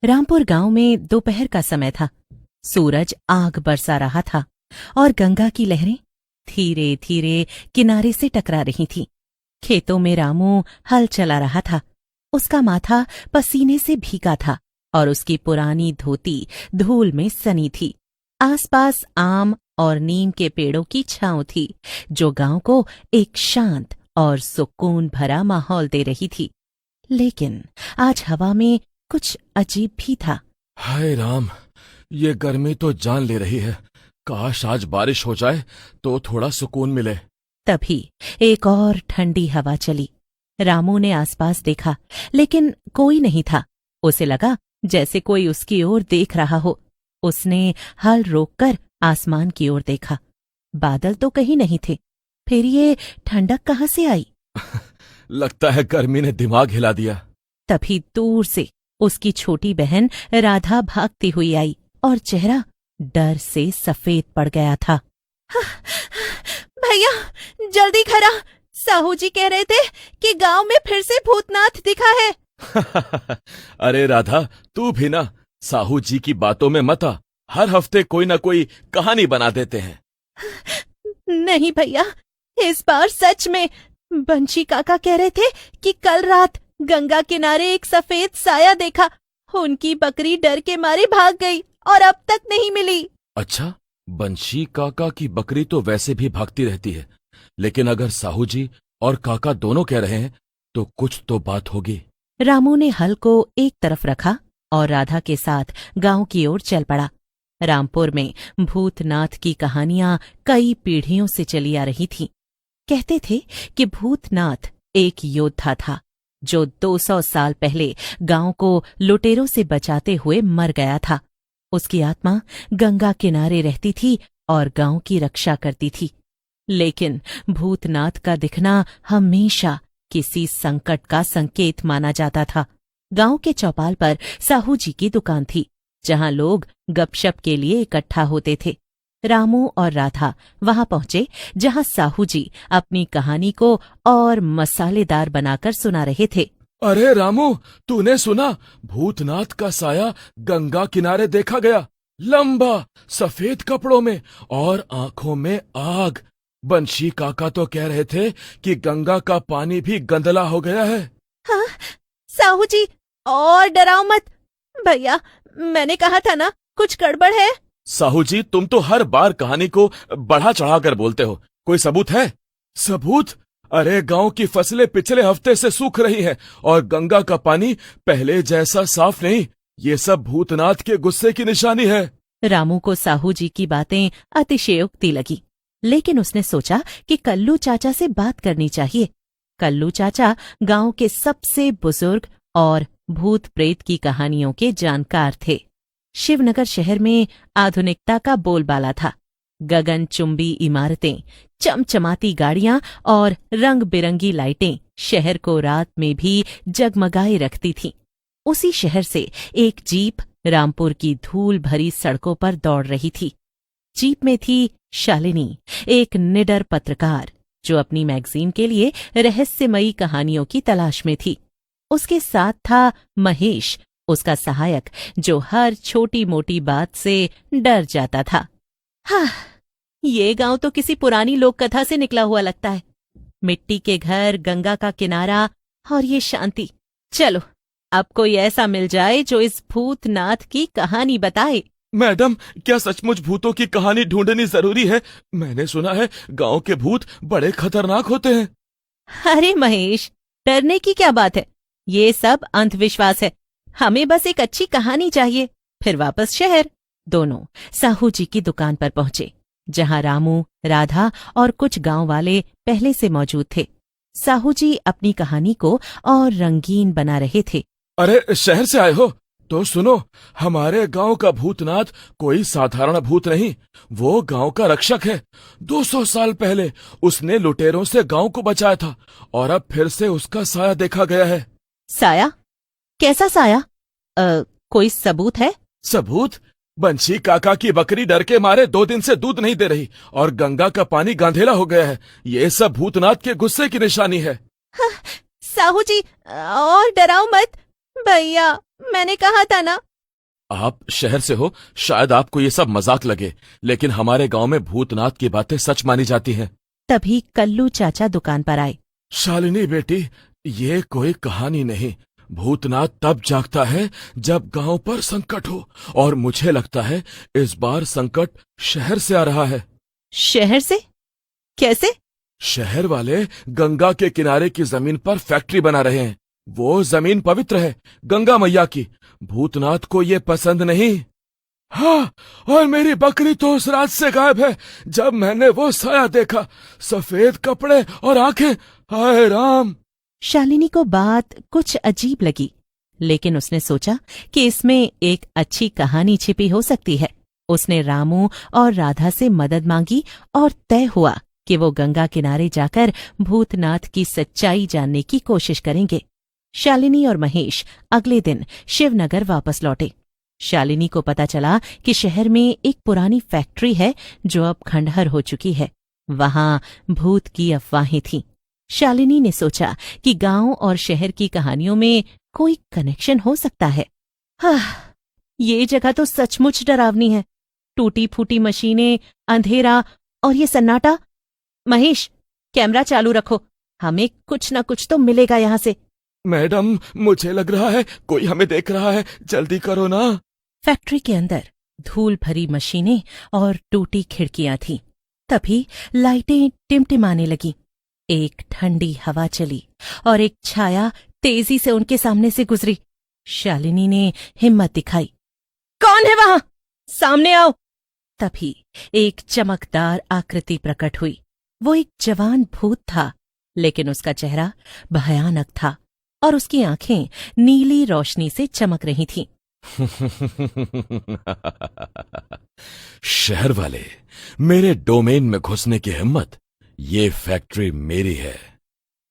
रामपुर गांव में दोपहर का समय था। सूरज आग बरसा रहा था और गंगा की लहरें धीरे धीरे किनारे से टकरा रही थीं। खेतों में रामू हल चला रहा था। उसका माथा पसीने से भीगा था और उसकी पुरानी धोती धूल में सनी थी। आसपास आम और नीम के पेड़ों की छांव थी, जो गांव को एक शांत और सुकून भरा माहौल दे रही थी। लेकिन आज हवा में कुछ अजीब भी था। हाय राम, ये गर्मी तो जान ले रही है। काश आज बारिश हो जाए तो थोड़ा सुकून मिले। तभी एक और ठंडी हवा चली। रामू ने आसपास देखा, लेकिन कोई नहीं था। उसे लगा जैसे कोई उसकी ओर देख रहा हो। उसने हल रोककर आसमान की ओर देखा। बादल तो कहीं नहीं थे। फिर ये ठंडक कहाँ से आई? लगता है गर्मी ने दिमाग हिला दिया। तभी दूर से उसकी छोटी बहन राधा भागती हुई आई और चेहरा डर से सफेद पड़ गया था। भैया, जल्दी खड़ा। साहू जी कह रहे थे कि गांव में फिर से भूतनाथ दिखा है। अरे राधा, तू भी ना साहू जी की बातों में मत आ। हर हफ्ते कोई ना कोई कहानी बना देते हैं। नहीं भैया, इस बार सच में। बंशी काका कह रहे थे कि कल रात गंगा किनारे एक सफेद साया देखा। उनकी बकरी डर के मारे भाग गई और अब तक नहीं मिली। अच्छा, बंशी काका की बकरी तो वैसे भी भागती रहती है, लेकिन अगर साहू जी और काका दोनों कह रहे हैं तो कुछ तो बात होगी। रामू ने हल को एक तरफ रखा और राधा के साथ गांव की ओर चल पड़ा। रामपुर में भूतनाथ की कहानियां कई पीढ़ियों से चली आ रही थीं। कहते थे कि भूतनाथ एक योद्धा था जो 200 साल पहले गांव को लुटेरों से बचाते हुए मर गया था। उसकी आत्मा गंगा किनारे रहती थी और गांव की रक्षा करती थी। लेकिन भूतनाथ का दिखना हमेशा किसी संकट का संकेत माना जाता था। गांव के चौपाल पर साहू जी की दुकान थी, जहां लोग गपशप के लिए इकट्ठा होते थे। रामू और राधा वहां पहुंचे, जहां साहू जी अपनी कहानी को और मसालेदार बनाकर सुना रहे थे। अरे रामू, तूने सुना? भूतनाथ का साया गंगा किनारे देखा गया, लंबा, सफेद कपड़ों में और आंखों में आग। बंशी काका तो कह रहे थे कि गंगा का पानी भी गंदला हो गया है। हाँ, साहू जी, और डराओ मत। भैया, मैंने कहा था ना, कुछ गड़बड़ है। साहू जी, तुम तो हर बार कहानी को बढ़ा चढ़ाकर बोलते हो। कोई सबूत है? सबूत? अरे गांव की फसलें पिछले हफ्ते से सूख रही हैं और गंगा का पानी पहले जैसा साफ नहीं। ये सब भूतनाथ के गुस्से की निशानी है। रामू को साहू जी की बातें अतिशयोक्ति लगी, लेकिन उसने सोचा कि कल्लू चाचा से बात करनी चाहिए। कल्लू चाचा गांव के सबसे बुजुर्ग और भूत प्रेत की कहानियों के जानकार थे। शिवनगर शहर में आधुनिकता का बोलबाला था। गगनचुंबी इमारतें, चमचमाती गाड़ियां और रंग बिरंगी लाइटें शहर को रात में भी जगमगाए रखती थीं। उसी शहर से एक जीप रामपुर की धूल भरी सड़कों पर दौड़ रही थी। जीप में थी शालिनी, एक निडर पत्रकार जो अपनी मैगजीन के लिए रहस्यमयी कहानियों की तलाश में थी। उसके साथ था महेश, उसका सहायक, जो हर छोटी मोटी बात से डर जाता था। हाँ, ये गांव तो किसी पुरानी लोक कथा से निकला हुआ लगता है। मिट्टी के घर, गंगा का किनारा और ये शांति। चलो, अब कोई ऐसा मिल जाए जो इस भूतनाथ की कहानी बताए। मैडम, क्या सचमुच भूतों की कहानी ढूंढनी जरूरी है? मैंने सुना है गांव के भूत बड़े खतरनाक होते हैं। अरे महेश, डरने की क्या बात है? ये सब अंधविश्वास है। हमें बस एक अच्छी कहानी चाहिए। फिर वापस शहर। दोनों साहू जी की दुकान पर पहुंचे, जहां रामू, राधा और कुछ गांव वाले पहले से मौजूद थे। साहू जी अपनी कहानी को और रंगीन बना रहे थे। अरे, शहर से आए हो? तो सुनो, हमारे गांव का भूतनाथ कोई साधारण भूत नहीं। वो गांव का रक्षक है। 200 साल पहले उसने लुटेरों से गांव को बचाया था और अब फिर से उसका साया देखा गया है। साया? कैसा साया? कोई सबूत है? सबूत? बंशी काका की बकरी डर के मारे 2 दिन से दूध नहीं दे रही और गंगा का पानी गांधेला हो गया है। ये सब भूतनाथ के गुस्से की निशानी है। हाँ, साहू जी, और डराओ मत। भैया, मैंने कहा था ना, आप शहर से हो, शायद आपको ये सब मजाक लगे, लेकिन हमारे गांव में भूतनाथ की बातें सच मानी जाती हैं। तभी कल्लू चाचा दुकान पर आए। शालिनी बेटी, ये कोई कहानी नहीं। भूतनाथ तब जागता है जब गांव पर संकट हो, और मुझे लगता है इस बार संकट शहर से आ रहा है। शहर से? कैसे? शहर वाले गंगा के किनारे की जमीन पर फैक्ट्री बना रहे हैं। वो जमीन पवित्र है, गंगा मैया की। भूतनाथ को ये पसंद नहीं। हाँ, और मेरी बकरी तो उस रात से गायब है जब मैंने वो साया देखा। सफेद कपड़े और आंखें, हाय राम। शालिनी को बात कुछ अजीब लगी, लेकिन उसने सोचा कि इसमें एक अच्छी कहानी छिपी हो सकती है। उसने रामू और राधा से मदद मांगी और तय हुआ कि वो गंगा किनारे जाकर भूतनाथ की सच्चाई जानने की कोशिश करेंगे। शालिनी और महेश अगले दिन शिवनगर वापस लौटे। शालिनी को पता चला कि शहर में एक पुरानी फैक्ट्री है जो अब खंडहर हो चुकी है। वहां भूत की अफवाहें थीं। शालिनी ने सोचा कि गांव और शहर की कहानियों में कोई कनेक्शन हो सकता है। ये जगह तो सचमुच डरावनी है। टूटी फूटी मशीनें, अंधेरा और ये सन्नाटा। महेश, कैमरा चालू रखो, हमें कुछ न कुछ तो मिलेगा यहां से। मैडम, मुझे लग रहा है कोई हमें देख रहा है, जल्दी करो ना। फैक्ट्री के अंदर धूल भरी मशीनें और टूटी खिड़कियां थीं। तभी लाइटें टिमटिमाने लगी। एक ठंडी हवा चली और एक छाया तेजी से उनके सामने से गुजरी। शालिनी ने हिम्मत दिखाई। कौन है वहां? सामने आओ। तभी एक चमकदार आकृति प्रकट हुई। वो एक जवान भूत था, लेकिन उसका चेहरा भयानक था और उसकी आंखें नीली रोशनी से चमक रही थीं। शहर वाले, मेरे डोमेन में घुसने की हिम्मत? ये फैक्ट्री मेरी है।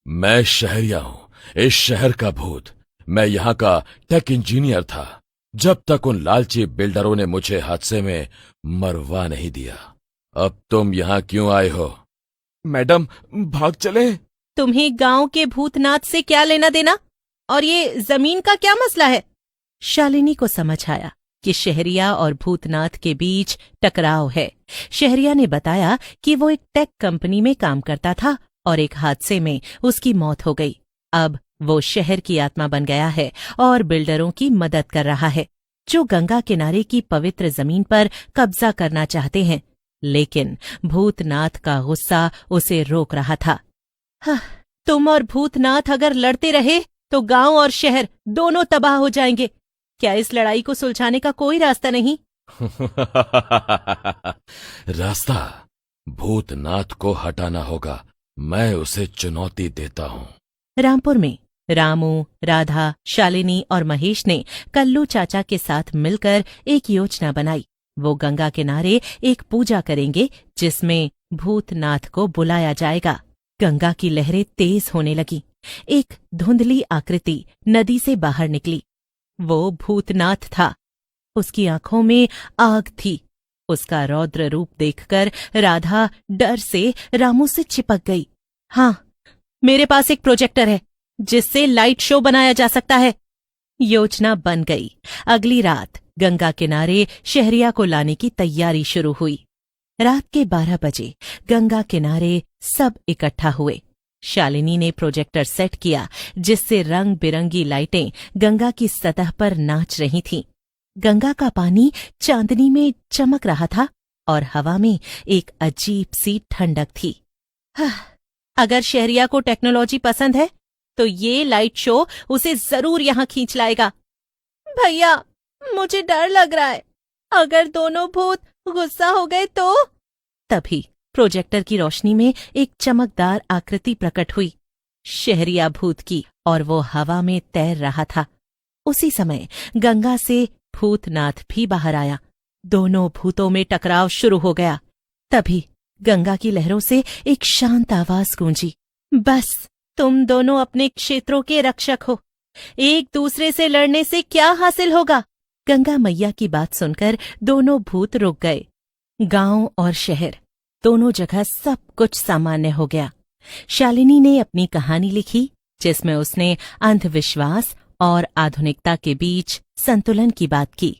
मैं शहरिया हूं, इस शहर का भूत। मैं यहाँ का टेक इंजीनियर था, जब तक उन लालची बिल्डरों ने मुझे हादसे में मरवा नहीं दिया। अब तुम यहाँ क्यों आए हो? मैडम, भाग चले। तुम्हें गांव के भूतनाथ से क्या लेना देना? और ये जमीन का क्या मसला है? शालिनी को समझ आया कि शहरिया और भूतनाथ के बीच टकराव है। शहरिया ने बताया कि वो एक टेक कंपनी में काम करता था और एक हादसे में उसकी मौत हो गई। अब वो शहर की आत्मा बन गया है और बिल्डरों की मदद कर रहा है, जो गंगा किनारे की पवित्र जमीन पर कब्जा करना चाहते हैं। लेकिन भूतनाथ का गुस्सा उसे रोक रहा था। तुम और भूतनाथ अगर लड़ते रहे तो गांव और शहर दोनों तबाह हो जाएंगे। क्या इस लड़ाई को सुलझाने का कोई रास्ता नहीं? रास्ता भूतनाथ को हटाना होगा। मैं उसे चुनौती देता हूँ। रामपुर में रामू, राधा, शालिनी और महेश ने कल्लू चाचा के साथ मिलकर एक योजना बनाई। वो गंगा किनारे एक पूजा करेंगे जिसमें भूतनाथ को बुलाया जाएगा। गंगा की लहरें तेज होने लगी। एक धुंधली आकृति नदी से बाहर निकली। वो भूतनाथ था। उसकी आंखों में आग थी। उसका रौद्र रूप देखकर राधा डर से रामू से चिपक गई। हाँ, मेरे पास एक प्रोजेक्टर है जिससे लाइट शो बनाया जा सकता है। योजना बन गई। अगली रात गंगा किनारे शहरिया को लाने की तैयारी शुरू हुई। रात के 12 बजे गंगा किनारे सब इकट्ठा हुए। शालिनी ने प्रोजेक्टर सेट किया जिससे रंग बिरंगी लाइटें गंगा की सतह पर नाच रही थीं। गंगा का पानी चांदनी में चमक रहा था और हवा में एक अजीब सी ठंडक थी। अगर शहरिया को टेक्नोलॉजी पसंद है तो ये लाइट शो उसे जरूर यहाँ खींच लाएगा। भैया, मुझे डर लग रहा है। अगर दोनों भूत गुस्सा हो गए तो? तभी प्रोजेक्टर की रोशनी में एक चमकदार आकृति प्रकट हुई। शहरिया भूत की, और वो हवा में तैर रहा था। उसी समय गंगा से भूतनाथ भी बाहर आया। दोनों भूतों में टकराव शुरू हो गया। तभी गंगा की लहरों से एक शांत आवाज गूंजी। बस, तुम दोनों अपने क्षेत्रों के रक्षक हो। एक दूसरे से लड़ने से क्या हासिल होगा? गंगा मैया की बात सुनकर दोनों भूत रुक गए। गांव और शहर दोनों जगह सब कुछ सामान्य हो गया। शालिनी ने अपनी कहानी लिखी जिसमें उसने अंधविश्वास और आधुनिकता के बीच संतुलन की बात की।